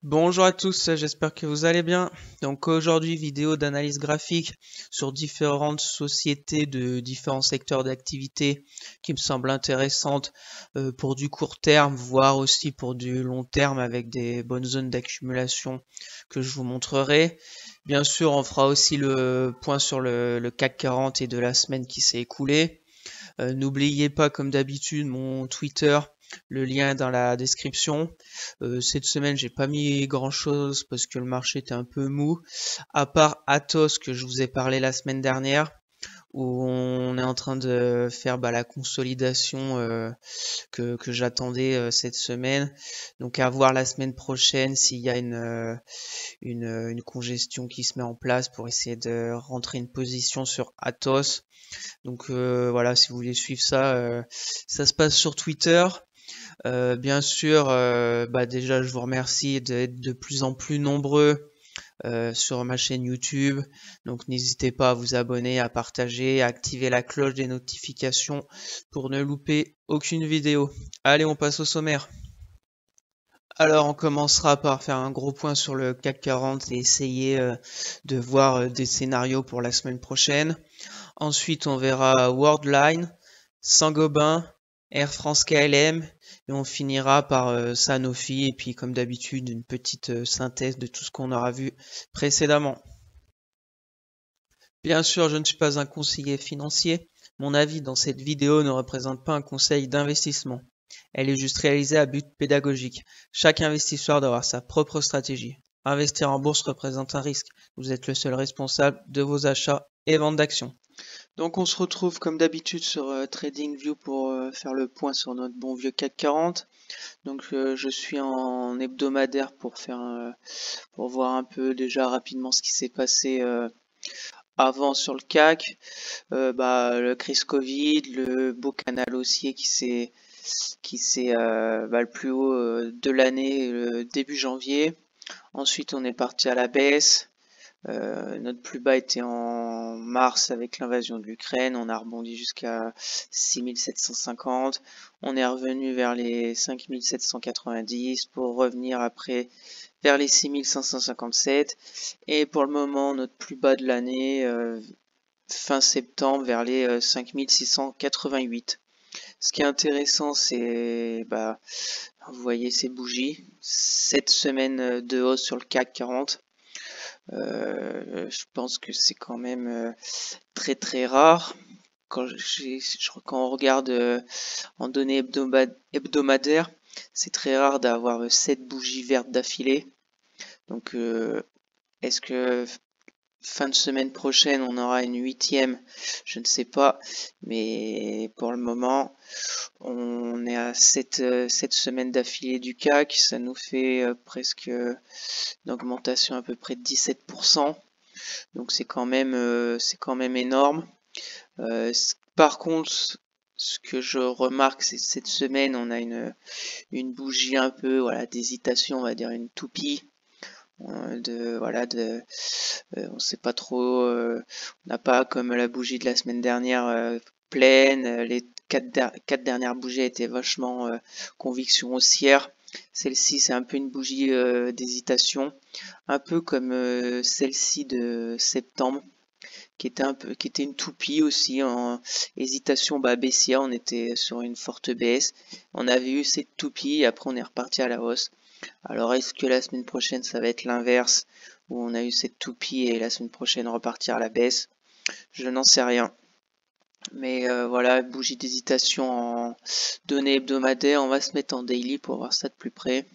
Bonjour à tous, j'espère que vous allez bien. Donc aujourd'hui, vidéo d'analyse graphique sur différentes sociétés de différents secteurs d'activité qui me semblent intéressantes pour du court terme, voire aussi pour du long terme avec des bonnes zones d'accumulation que je vous montrerai. Bien sûr, on fera aussi le point sur le CAC 40 et de la semaine qui s'est écoulée. N'oubliez pas, comme d'habitude, mon Twitter, le lien est dans la description. Cette semaine, j'ai pas mis grand chose parce que le marché était un peu mou, à part Atos que je vous ai parlé la semaine dernière, où on est en train de faire la consolidation que j'attendais cette semaine. Donc à voir la semaine prochaine s'il y a une congestion qui se met en place pour essayer de rentrer une position sur Atos. Donc voilà, si vous voulez suivre ça, ça se passe sur Twitter. Bien sûr, déjà je vous remercie d'être de plus en plus nombreux sur ma chaîne YouTube. Donc n'hésitez pas à vous abonner, à partager, à activer la cloche des notifications pour ne louper aucune vidéo. Allez, on passe au sommaire. Alors on commencera par faire un gros point sur le CAC 40 et essayer de voir des scénarios pour la semaine prochaine. Ensuite, on verra Worldline, Saint-Gobain, Air France KLM et on finira par Sanofi et puis comme d'habitude une petite synthèse de tout ce qu'on aura vu précédemment. Bien sûr, je ne suis pas un conseiller financier. Mon avis dans cette vidéo ne représente pas un conseil d'investissement. Elle est juste réalisée à but pédagogique. Chaque investisseur doit avoir sa propre stratégie. Investir en bourse représente un risque. Vous êtes le seul responsable de vos achats et ventes d'actions. Donc on se retrouve comme d'habitude sur TradingView pour faire le point sur notre bon vieux CAC 40. Donc je suis en hebdomadaire pour voir un peu déjà rapidement ce qui s'est passé avant sur le CAC. Le crise Covid, le beau canal haussier qui s'est le plus haut de l'année début janvier. Ensuite on est parti à la baisse. Notre plus bas était en mars avec l'invasion de l'Ukraine. On a rebondi jusqu'à 6750. On est revenu vers les 5790 pour revenir après vers les 6557. Et pour le moment, notre plus bas de l'année, fin septembre, vers les 5688. Ce qui est intéressant, c'est, vous voyez ces bougies. Cette semaine de hausse sur le CAC 40. Je pense que c'est quand même très très rare. Quand on regarde en données hebdomadaires, c'est très rare d'avoir 7 bougies vertes d'affilée. Donc est-ce que fin de semaine prochaine on aura une 8e? Je ne sais pas, mais pour le moment on est à 7 semaines d'affilée du CAC, ça nous fait presque une augmentation à peu près de 17%. Donc c'est quand même énorme. Par contre, ce que je remarque, c'est cette semaine, on a une bougie un peu d'hésitation, on va dire une toupie. On sait pas trop, on n'a pas comme la bougie de la semaine dernière pleine. Les quatre dernières bougies étaient vachement conviction haussière. Celle-ci, c'est un peu une bougie d'hésitation, un peu comme celle-ci de septembre, qui était une toupie aussi en hésitation baissière. On était sur une forte baisse. On avait eu cette toupie et après on est reparti à la hausse. Alors est-ce que la semaine prochaine ça va être l'inverse, où on a eu cette toupie et la semaine prochaine repartir à la baisse? Je n'en sais rien. Mais voilà, bougie d'hésitation en données hebdomadaires. On va se mettre en daily pour voir ça de plus près.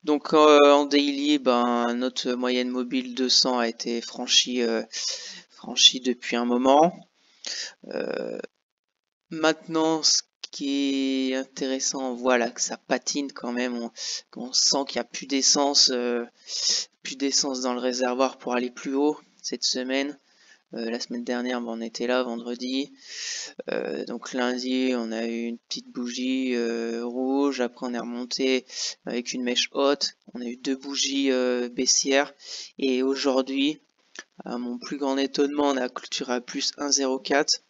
Donc en daily, notre moyenne mobile 200 a été franchie depuis un moment. Maintenant, ce qui est intéressant, on voit là que ça patine quand même. On sent qu'il n'y a plus d'essence dans le réservoir pour aller plus haut cette semaine. La semaine dernière, on était là vendredi. Donc lundi, on a eu une petite bougie rouge. Après, on est remonté avec une mèche haute. On a eu 2 bougies baissières. Et aujourd'hui, à mon plus grand étonnement, on a clôturé à plus 1,04.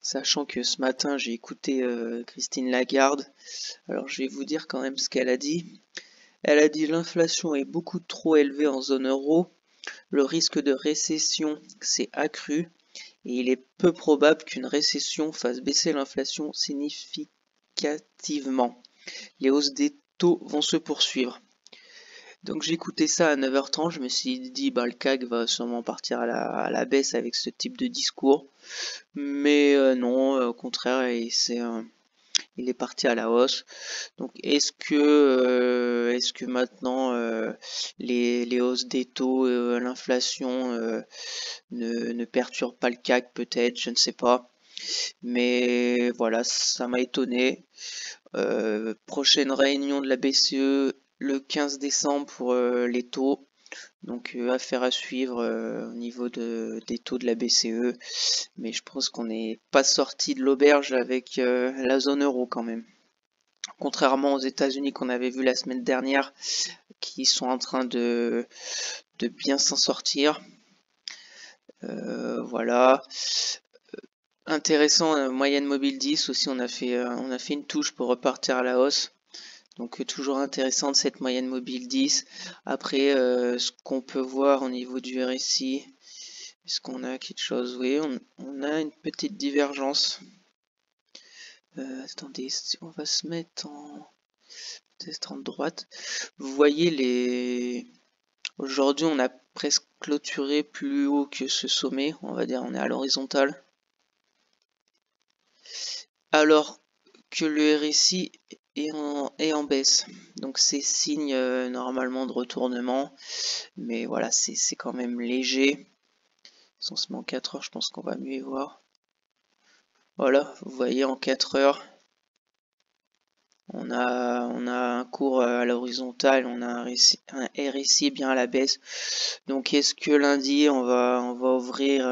Sachant que ce matin, j'ai écouté Christine Lagarde. Alors, je vais vous dire quand même ce qu'elle a dit. Elle a dit l'inflation est beaucoup trop élevée en zone euro, le risque de récession s'est accru et il est peu probable qu'une récession fasse baisser l'inflation significativement. Les hausses des taux vont se poursuivre. Donc j'ai écouté ça à 9h30, je me suis dit bah le CAC va sûrement partir à la baisse avec ce type de discours. Mais non, au contraire, il est parti à la hausse. Donc est-ce que maintenant les hausses des taux, l'inflation ne perturbe pas le CAC peut-être, je ne sais pas. Mais voilà, ça m'a étonné. Prochaine réunion de la BCE le 15 décembre pour les taux. Donc affaire à suivre au niveau des taux de la BCE. Mais je pense qu'on n'est pas sorti de l'auberge avec la zone euro quand même. Contrairement aux États-Unis qu'on avait vu la semaine dernière, qui sont en train de bien s'en sortir. Voilà. Intéressant, moyenne mobile 10 aussi, on a fait une touche pour repartir à la hausse. Donc toujours intéressante cette moyenne mobile 10. Après, ce qu'on peut voir au niveau du RSI, est-ce qu'on a quelque chose? Oui, on a une petite divergence. Attendez, on va se mettre en droite. Vous voyez Aujourd'hui, on a presque clôturé plus haut que ce sommet. On va dire, on est à l'horizontale. Alors que le RSI est en baisse. Donc c'est signe normalement de retournement. Mais voilà, c'est quand même léger. Si on se met en 4 heures, je pense qu'on va mieux y voir. Voilà, vous voyez en 4 heures, on a un cours à l'horizontale, on a un RSI bien à la baisse. Donc est-ce que lundi on va ouvrir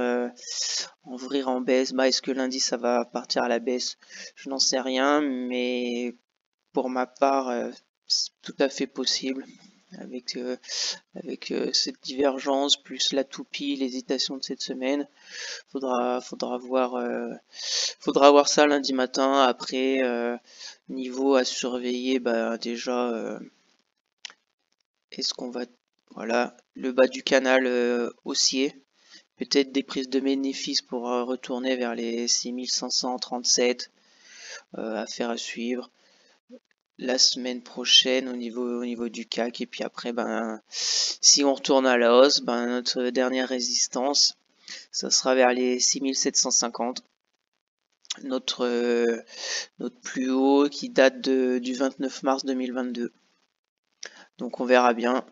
en baisse? Bah est-ce que lundi ça va partir à la baisse? Je n'en sais rien, mais pour ma part, c'est tout à fait possible. Avec cette divergence plus la toupie, l'hésitation de cette semaine, faudra voir ça lundi matin. Après niveau à surveiller, bah déjà est-ce qu'on va voilà le bas du canal haussier, peut-être des prises de bénéfices pour retourner vers les 6537, affaire à suivre la semaine prochaine au niveau du CAC. Et puis après, ben si on retourne à la hausse, ben notre dernière résistance, ça sera vers les 6750. Notre plus haut qui date du 29 mars 2022. Donc on verra bien.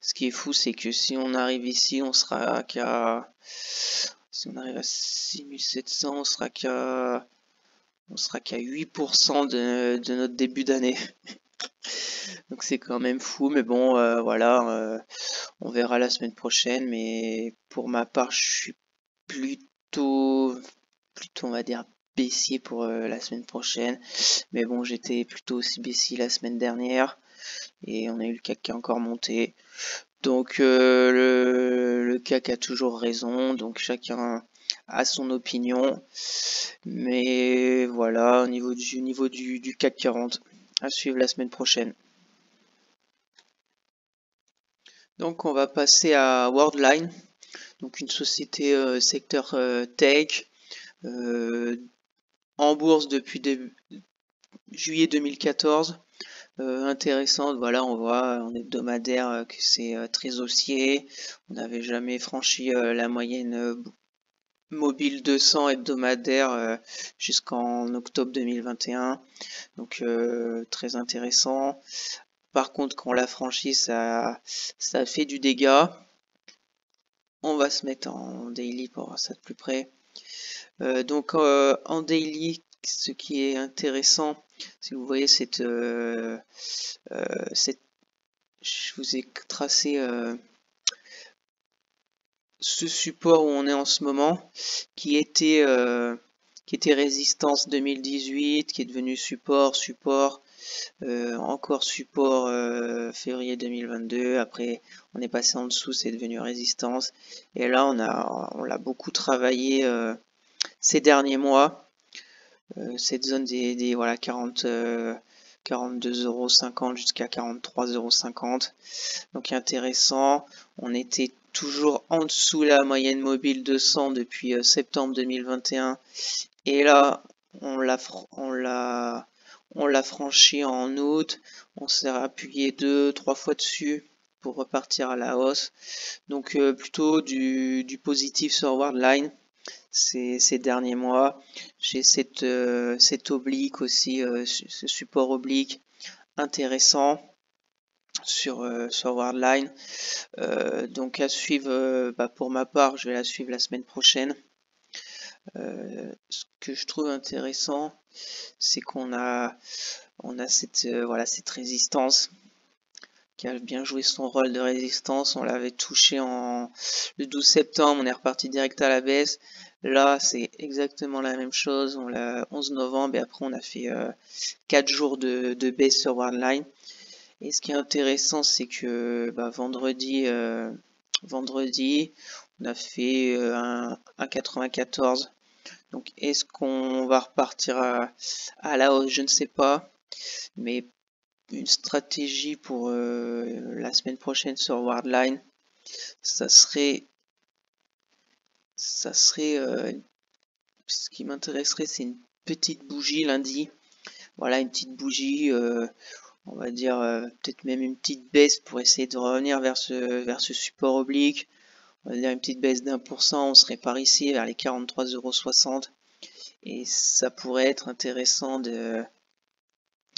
Ce qui est fou, c'est que si on arrive ici, on sera qu'à... Si on arrive à 6700, on sera qu'à 8% de notre début d'année. Donc c'est quand même fou, mais bon, voilà, on verra la semaine prochaine. Mais pour ma part, je suis plutôt, on va dire, baissier pour la semaine prochaine. Mais bon, j'étais plutôt aussi baissier la semaine dernière. Et on a eu le CAC qui a encore monté. Donc le CAC a toujours raison. Donc chacun a son opinion. Mais voilà, au niveau du CAC 40, à suivre la semaine prochaine. Donc on va passer à Worldline, donc une société secteur tech, en bourse depuis juillet 2014. Intéressante, voilà, on voit en hebdomadaire que c'est très haussier. On n'avait jamais franchi la moyenne mobile 200 hebdomadaire jusqu'en octobre 2021. Donc très intéressant. Par contre, quand on l'a franchi, ça a fait du dégât. On va se mettre en daily pour voir ça de plus près. Donc en daily, ce qui est intéressant, si vous voyez je vous ai tracé ce support où on est en ce moment, qui était résistance 2018, qui est devenu support, encore support février 2022. Après, on est passé en dessous, c'est devenu résistance. Et là, on l'a beaucoup travaillé ces derniers mois. Cette zone des voilà 40 42,50 € jusqu'à 43,50 €. Donc intéressant. On était toujours en dessous la moyenne mobile 200 depuis septembre 2021. Et là, on l'a franchi en août. On s'est appuyé 2-3 fois dessus pour repartir à la hausse. Donc plutôt du positif sur Worldline ces derniers mois. J'ai cette oblique aussi, ce support oblique intéressant sur Worldline. Donc à suivre, pour ma part, je vais la suivre la semaine prochaine. Ce que je trouve intéressant, c'est qu'on a cette résistance qui a bien joué son rôle de résistance. On l'avait touché le 12 septembre, on est reparti direct à la baisse. Là, c'est exactement la même chose. On l'a 11 novembre et après on a fait 4 jours de baisse sur Worldline. Et ce qui est intéressant, c'est que vendredi, on a fait un 94. Donc est-ce qu'on va repartir à la hausse? Je ne sais pas. Mais une stratégie pour la semaine prochaine sur Worldline, ça serait ce qui m'intéresserait, c'est une petite bougie lundi. Voilà, une petite bougie, on va dire peut-être même une petite baisse pour essayer de revenir vers ce support oblique. On va dire une petite baisse d'1%, on serait par ici vers les 43,60 €. Et ça pourrait être intéressant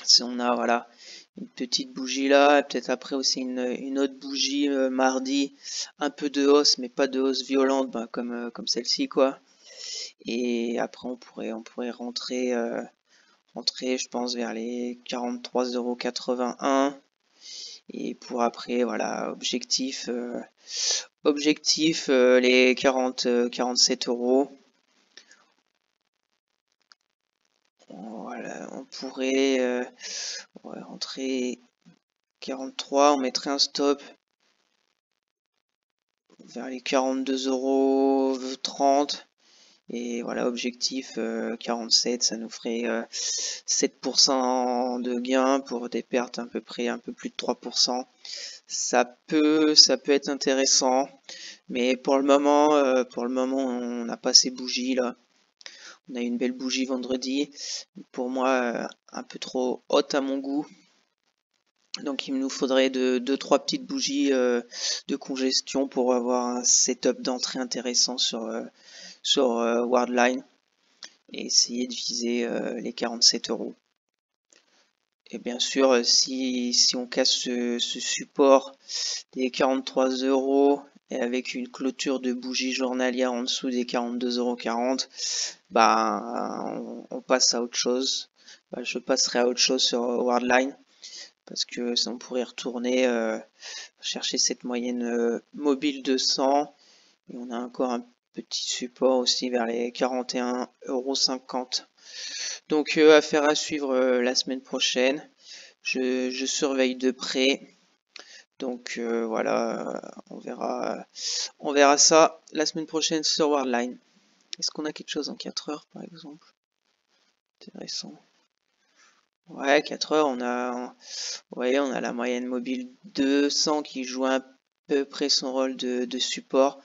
si on a une petite bougie là, peut-être après aussi une autre bougie mardi, un peu de hausse, mais pas de hausse violente comme celle-ci quoi. Et après on pourrait rentrer, je pense, vers les 43,81 €. Et pour après, voilà, objectif les 47 €. Voilà, on pourrait rentrer 43, on mettrait un stop vers les 42,30 €. Et voilà, objectif 47, ça nous ferait 7% de gain pour des pertes à peu près un peu plus de 3%. Ça peut être intéressant, mais pour le moment, on n'a pas ces bougies là. On a une belle bougie vendredi, pour moi un peu trop haute à mon goût. Donc il nous faudrait 2-3 petites bougies de congestion pour avoir un setup d'entrée intéressant sur Worldline et essayer de viser les 47 €. Et bien sûr, si on casse ce support des 43 € et avec une clôture de bougie journalière en dessous des 42,40 €, on passe à autre chose. Je passerai à autre chose sur Worldline parce que ça on pourrait retourner chercher cette moyenne mobile de 100 et on a encore un petit support aussi vers les 41,50 €. Donc affaire à suivre la semaine prochaine. Je surveille de près. Donc voilà, on verra ça la semaine prochaine sur Worldline. Est-ce qu'on a quelque chose en 4 heures par exemple? Intéressant. Ouais, 4 heures, on a la moyenne mobile 200 qui joue à peu près son rôle de support.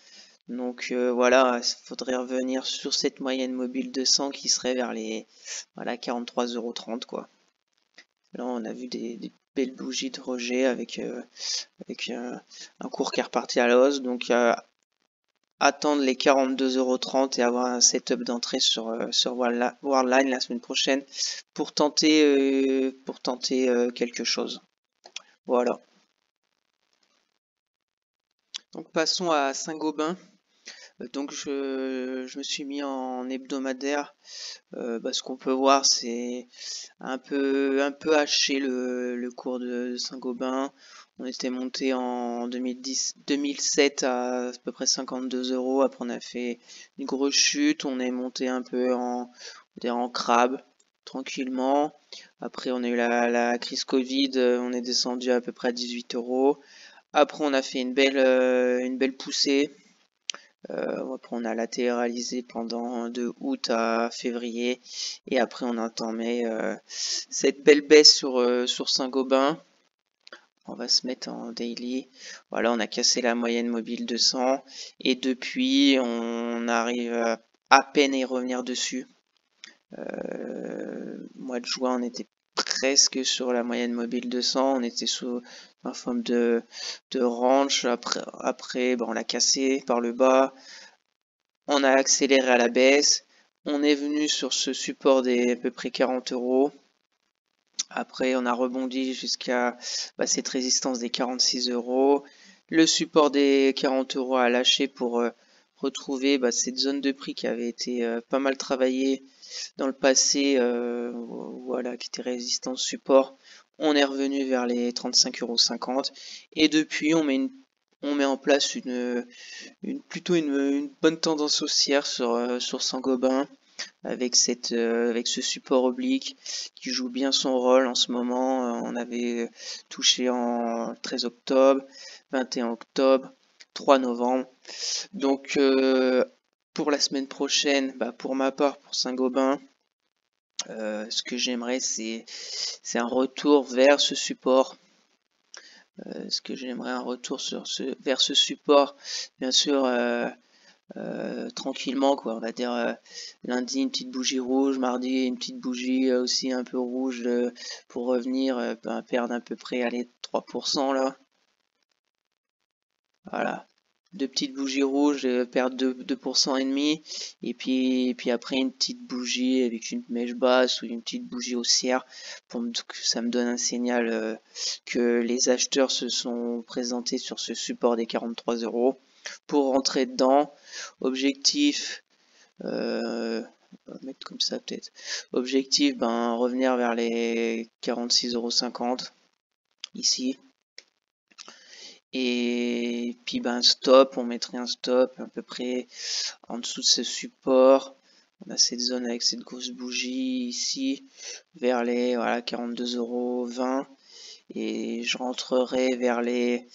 Donc voilà, il faudrait revenir sur cette moyenne mobile 200 qui serait vers les 43,30 € quoi. Là on a vu des belles bougies de rejet avec un cours qui est reparti à la hausse. Donc attendre les 42,30 € et avoir un setup d'entrée sur Worldline la semaine prochaine pour tenter quelque chose. Voilà. Donc passons à Saint-Gobain. Donc je me suis mis en hebdomadaire. Ce qu'on peut voir, c'est un peu haché le cours de Saint-Gobain. On était monté en 2007 à peu près 52 €. Après on a fait une grosse chute. On est monté un peu en crabe tranquillement. Après on a eu la crise Covid. On est descendu à peu près à 18 €. Après on a fait une belle poussée Après on a latéralisé pendant de août à février et après on a entamé cette belle baisse sur Saint-Gobain. On va se mettre en daily. Voilà, on a cassé la moyenne mobile 200 et depuis on arrive à peine à y revenir dessus. Mois de juin on était presque sur la moyenne mobile 200, on était sous une forme de range. Après on l'a cassé par le bas. On a accéléré à la baisse. On est venu sur ce support des à peu près 40 €. Après, on a rebondi jusqu'à cette résistance des 46 €. Le support des 40 € a lâché pour retrouver cette zone de prix qui avait été pas mal travaillée dans le passé, voilà, qui était résistance support. On est revenu vers les 35,50 € et depuis on met en place plutôt une bonne tendance haussière sur Saint-Gobain avec ce support oblique qui joue bien son rôle en ce moment. On avait touché en 13 octobre, 21 octobre, 3 novembre. Donc pour la semaine prochaine, pour ma part, pour Saint-Gobain, ce que j'aimerais c'est un retour vers ce support. Vers ce support, bien sûr, tranquillement quoi, on va dire lundi une petite bougie rouge, mardi une petite bougie aussi un peu rouge pour revenir perdre à peu près 3% là. Voilà, deux petites bougies rouges, perdre 2% et demi, et puis après une petite bougie avec une mèche basse ou une petite bougie haussière pour que ça me donne un signal que les acheteurs se sont présentés sur ce support des 43 € pour rentrer dedans. Objectif, on va mettre comme ça peut-être. Objectif, revenir vers les 46,50 € ici. Et puis stop, on mettrait un stop à peu près en dessous de ce support. On a cette zone avec cette grosse bougie ici vers les 42,20 € et je rentrerai vers les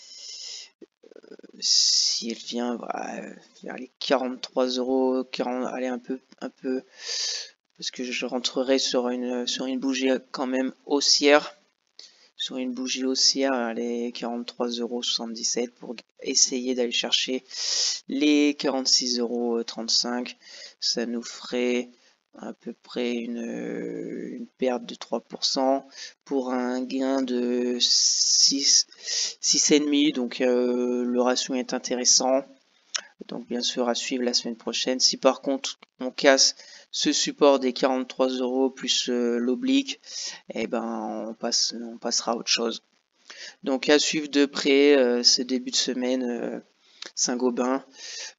si elle vient vers les 43 €, allez un peu parce que je rentrerai sur une bougie quand même haussière. Sur une bougie haussière, allez 43,77 € pour essayer d'aller chercher les 46,35 €. Ça nous ferait à peu près une perte de 3% pour un gain de 6,5 €. Donc le ratio est intéressant. Donc bien sûr à suivre la semaine prochaine. Si par contre on casse ce support des 43 € plus l'oblique, on passera à autre chose. Donc à suivre de près ce début de semaine Saint-Gobain.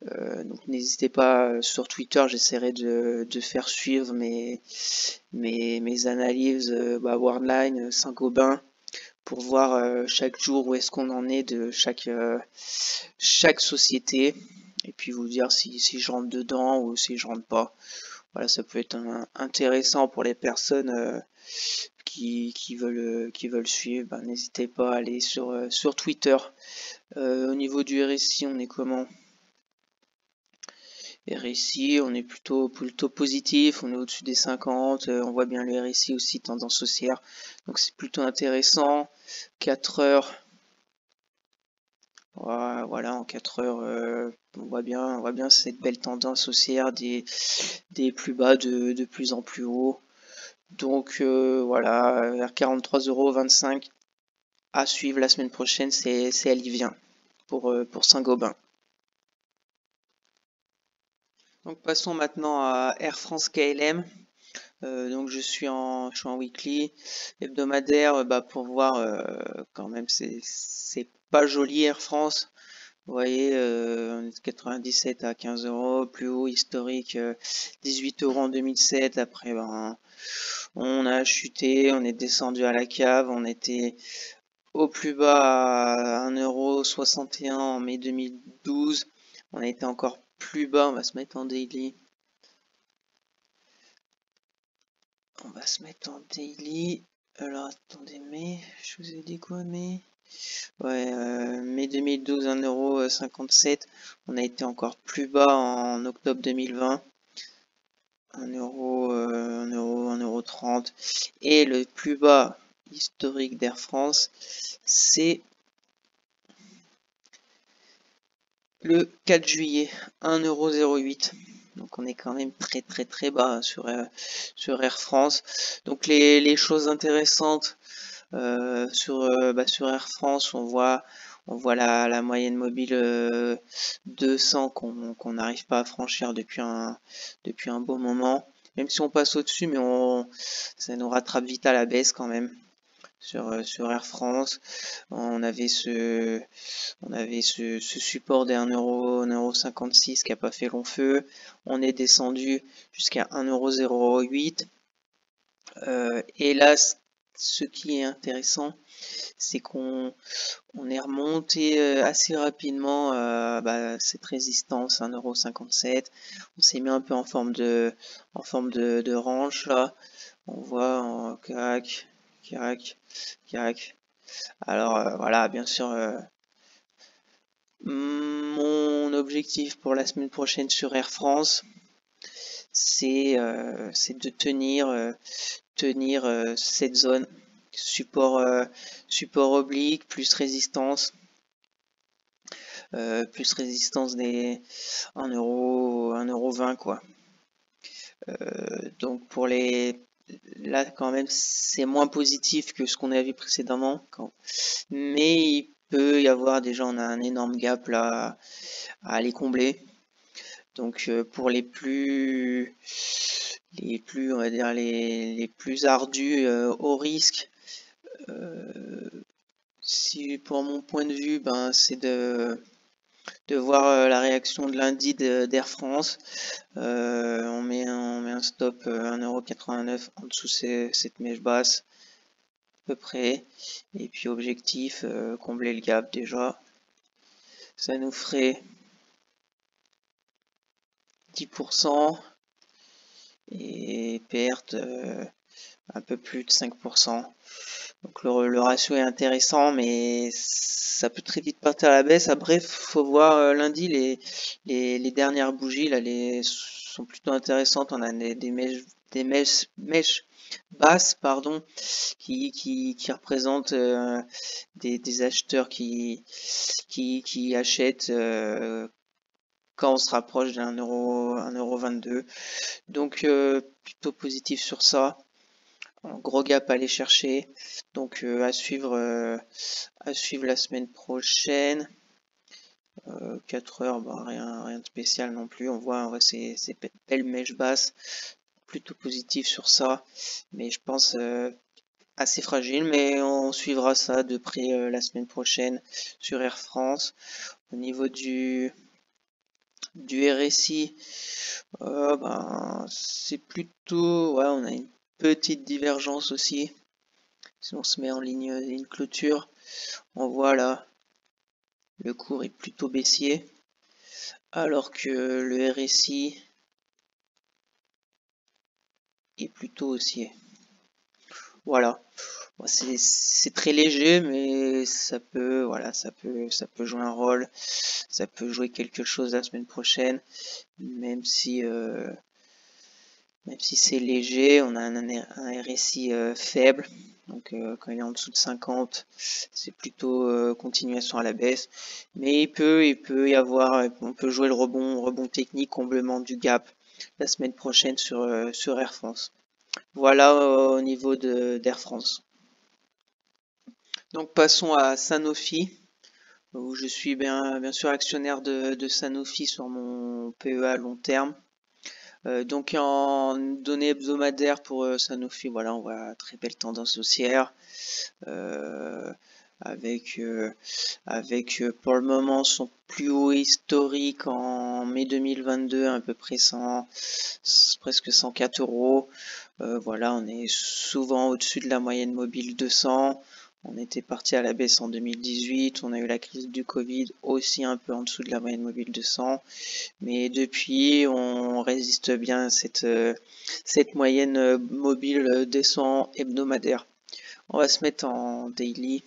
Donc n'hésitez pas sur Twitter, j'essaierai de faire suivre mes analyses Worldline, Saint-Gobain pour voir chaque jour où est-ce qu'on en est de chaque société et puis vous dire si je rentre dedans ou si je rentre pas. Voilà, ça peut être intéressant pour les personnes qui veulent suivre. N'hésitez pas à aller sur Twitter. Au niveau du RSI, on est comment? RSI, on est plutôt positif, on est au-dessus des 50, on voit bien le RSI aussi tendance haussière, donc c'est plutôt intéressant. 4 heures, voilà, en 4 heures, on voit bien cette belle tendance haussière des plus bas de plus en plus haut. Donc voilà, vers 43,25 € à suivre la semaine prochaine, c'est elle y vient pour Saint-Gobain. Donc passons maintenant à Air France KLM. Donc je suis en weekly hebdomadaire pour voir quand même c'est pas joli Air France. Vous voyez, 97 à 15 €, plus haut historique 18 € en 2007. Après on a chuté, on est descendu à la cave, on était au plus bas à 1,61 € en mai 2012. On a été encore plus bas, on va se mettre en daily. On va se mettre en daily. Alors attendez, mai, je vous ai dit quoi, mai? Ouais, mai mai 2012 1,57 €. On a été encore plus bas en octobre 2020. 1,30 €. Et le plus bas historique d'Air France, c'est le 4 juillet, 1,08 €. Donc on est quand même très bas sur Air France. Donc les choses intéressantes sur Air France, on voit la moyenne mobile 200 qu'on n'arrive pas à franchir depuis un bon moment. Même si on passe au-dessus, mais ça nous rattrape vite à la baisse quand même. Sur Air France, on avait ce support des 1,56 € qui n'a pas fait long feu. On est descendu jusqu'à 1,08 €. Et là, ce qui est intéressant, c'est qu'on est remonté assez rapidement cette résistance 1,57 €. On s'est mis un peu en forme de range là. On voit en crac. Alors voilà, bien sûr, mon objectif pour la semaine prochaine sur Air France, c'est de tenir cette zone support oblique plus résistance des 1,20 € quoi. Donc pour là quand même c'est moins positif que ce qu'on avait vu précédemment, mais il peut y avoir déjà, on a un énorme gap là à aller combler. Donc pour les plus on va dire les plus ardus au risque, si pour mon point de vue, c'est de voir la réaction de lundi d'Air France. On met un stop 1,89 € en dessous cette mèche basse à peu près, et puis objectif combler le gap déjà. Ça nous ferait 10% et perte un peu plus de 5%. Donc le ratio est intéressant, mais ça peut très vite partir à la baisse. Après, faut voir lundi les dernières bougies là, sont plutôt intéressantes. On a des mèches basses, pardon, qui représentent des acheteurs qui achètent quand on se rapproche d'un 1,22 €. Donc plutôt positif sur ça. Un gros gap à aller chercher. Donc à suivre la semaine prochaine. 4 heures, rien de spécial non plus. On voit ces belles mèches basses. Plutôt positif sur ça. Mais je pense assez fragile. Mais on suivra ça de près la semaine prochaine sur Air France. Au niveau du RSI, c'est plutôt, ouais, on a une petite divergence aussi. Si on se met en ligne clôture, on voit là le cours est plutôt baissier, alors que le RSI est plutôt haussier. Voilà. C'est très léger, mais ça peut jouer un rôle, ça peut jouer quelque chose la semaine prochaine, même si c'est léger. On a un RSI faible, donc quand il est en dessous de 50, c'est plutôt continuation à la baisse, mais il peut y avoir, on peut jouer le rebond technique, comblement du gap la semaine prochaine sur Air France. Voilà au niveau d'Air France. Donc passons à Sanofi, où je suis bien sûr actionnaire de Sanofi sur mon PEA long terme. Donc en données hebdomadaires pour Sanofi, voilà, on voit très belle tendance haussière, avec pour le moment son plus haut historique en mai 2022, à peu près presque 104 €. Voilà, on est souvent au-dessus de la moyenne mobile 200. On était parti à la baisse en 2018, on a eu la crise du Covid, aussi un peu en dessous de la moyenne mobile 200, mais depuis on résiste bien à cette moyenne mobile 200 hebdomadaire. On va se mettre en daily.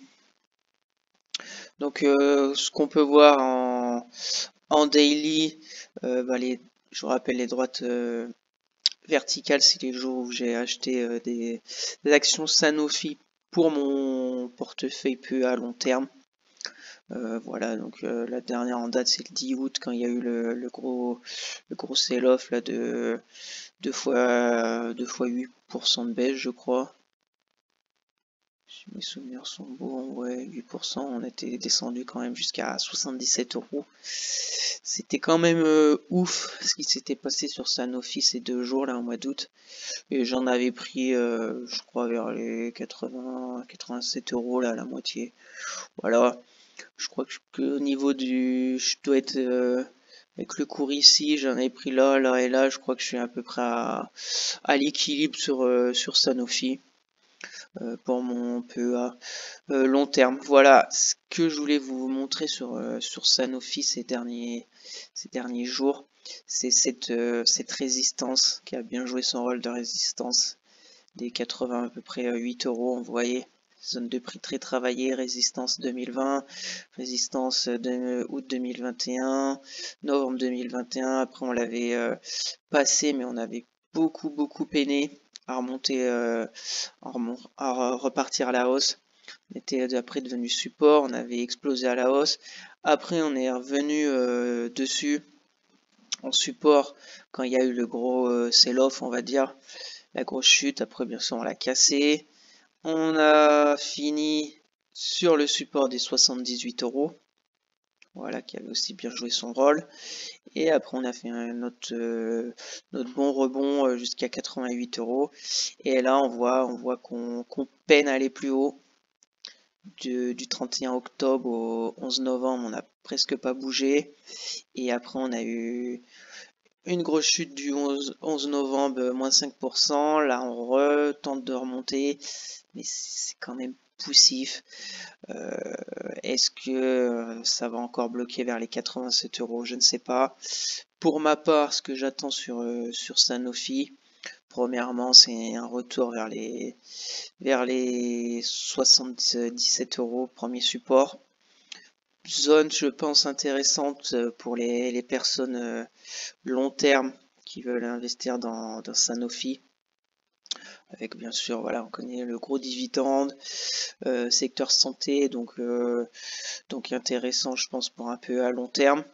Donc ce qu'on peut voir en daily, je vous rappelle les droites verticales, c'est les jours où j'ai acheté des actions Sanofi pour mon portefeuille peu à long terme. Voilà, donc la dernière en date c'est le 10 août quand il y a eu le gros sell-off là de 2 fois 8% de baisse, je crois. Si mes souvenirs sont bons, ouais, 8%, on était descendu quand même jusqu'à 77 €. C'était quand même ouf ce qui s'était passé sur Sanofi ces 2 jours là au mois d'août. Et j'en avais pris, je crois, vers les 87 € là, la moitié. Voilà. Je crois que au niveau je dois être avec le cours ici, j'en ai pris là, là et là. Je crois que je suis à peu près à l'équilibre sur Sanofi pour mon PEA long terme. Voilà ce que je voulais vous montrer sur Sanofi ces derniers jours. C'est cette résistance qui a bien joué son rôle de résistance des 80 à peu près 8 €. Vous voyez, zone de prix très travaillée, résistance 2020, résistance de août 2021, novembre 2021. Après on l'avait passé, mais on avait beaucoup peiné à remonter, à repartir à la hausse. On était après devenu support, on avait explosé à la hausse. Après on est revenu dessus en support quand il y a eu le gros sell-off, on va dire, la grosse chute. Après bien sûr on l'a cassé. On a fini sur le support des 78 €. Voilà, qui avait aussi bien joué son rôle. Et après on a fait notre bon rebond jusqu'à 88 €. Et là on voit qu'on peine à aller plus haut. Du 31 octobre au 11 novembre, on n'a presque pas bougé. Et après on a eu une grosse chute du 11 novembre, moins 5%. Là on retente de remonter, mais c'est quand même poussif. Est-ce que ça va encore bloquer vers les 87 €? Je ne sais pas. Pour ma part, ce que j'attends sur Sanofi, premièrement, c'est un retour vers les 77 €, premier support. Zone, je pense, intéressante pour les personnes long terme qui veulent investir dans Sanofi. Avec bien sûr, voilà, on connaît le gros dividende, secteur santé, donc intéressant, je pense, pour un peu à long terme.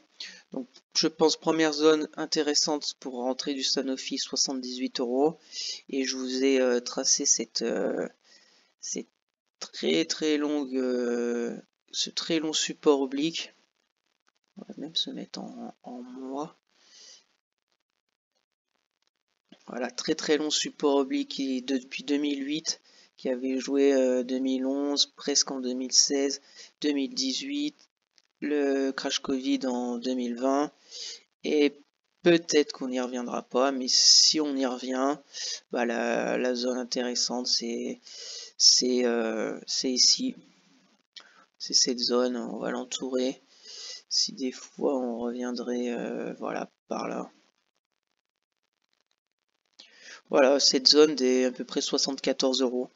Donc je pense première zone intéressante pour rentrer du Sanofi, 78 €. Et je vous ai tracé cette très longue ce très long support oblique. On va même se mettre en mois. Voilà, très long support oblique qui, depuis 2008, qui avait joué 2011, presque en 2016, 2018, le crash Covid en 2020, et peut-être qu'on n'y reviendra pas, mais si on y revient, bah la zone intéressante c'est ici, c'est cette zone, on va l'entourer. Si des fois on reviendrait voilà par là. Voilà, cette zone des à peu près 74 €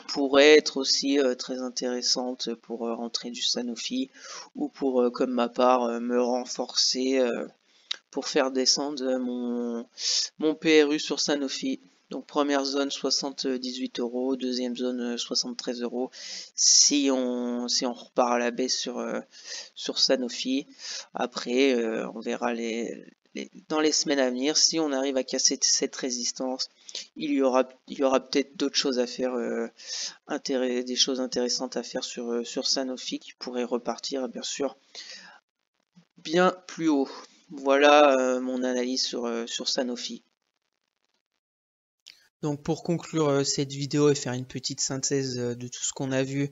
pourrait être aussi très intéressante pour rentrer du Sanofi, ou pour, comme ma part, me renforcer pour faire descendre mon PRU sur Sanofi. Donc première zone 78 €, deuxième zone 73 €. Si on repart à la baisse sur Sanofi, après on verra dans les semaines à venir, si on arrive à casser cette résistance, il y aura peut-être d'autres choses à faire, des choses intéressantes à faire sur Sanofi, qui pourrait repartir bien sûr bien plus haut. Voilà mon analyse sur Sanofi. Donc pour conclure cette vidéo et faire une petite synthèse de tout ce qu'on a vu,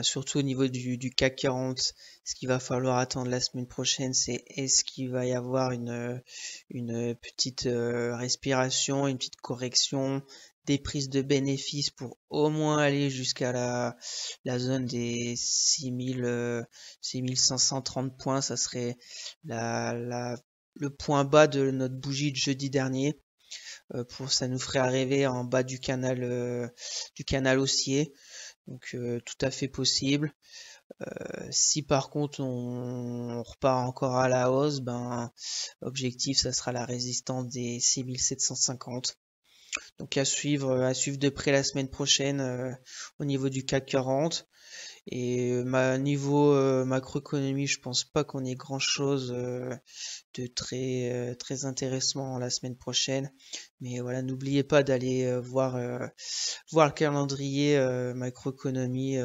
surtout au niveau du CAC 40, ce qu'il va falloir attendre la semaine prochaine, c'est est-ce qu'il va y avoir une petite respiration, une petite correction, des prises de bénéfices pour au moins aller jusqu'à la zone des 6530 points. Ça serait le point bas de notre bougie de jeudi dernier. Ça nous ferait arriver en bas du canal haussier, donc tout à fait possible. Si par contre on repart encore à la hausse, ben objectif ça sera la résistance des 6750. Donc à suivre de près la semaine prochaine au niveau du CAC 40. Et niveau macroéconomie, je pense pas qu'on ait grand chose de très intéressant la semaine prochaine. Mais voilà, n'oubliez pas d'aller voir le calendrier macroéconomie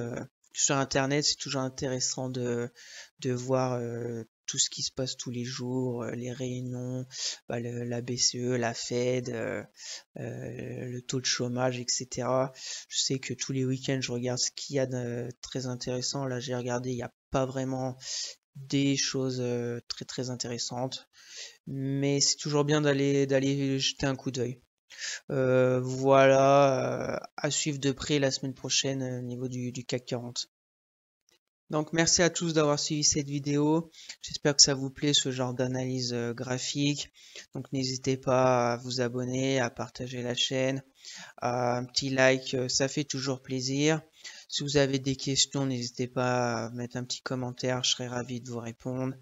sur Internet. C'est toujours intéressant de voir tout ce qui se passe tous les jours, les réunions, la BCE, la Fed, le taux de chômage, etc. Je sais que tous les week-ends, je regarde ce qu'il y a de très intéressant. Là, j'ai regardé, il n'y a pas vraiment des choses très intéressantes, mais c'est toujours bien d'aller jeter un coup d'œil. Voilà, à suivre de près la semaine prochaine au niveau du CAC 40. Donc merci à tous d'avoir suivi cette vidéo. J'espère que ça vous plaît ce genre d'analyse graphique. Donc n'hésitez pas à vous abonner, à partager la chaîne, un petit like, ça fait toujours plaisir. Si vous avez des questions, n'hésitez pas à mettre un petit commentaire, je serai ravi de vous répondre.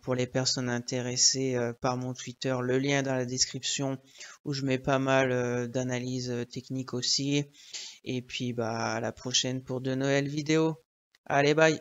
Pour les personnes intéressées par mon Twitter, le lien est dans la description où je mets pas mal d'analyses techniques aussi. Et puis à la prochaine pour de nouvelles vidéos. Allez, bye!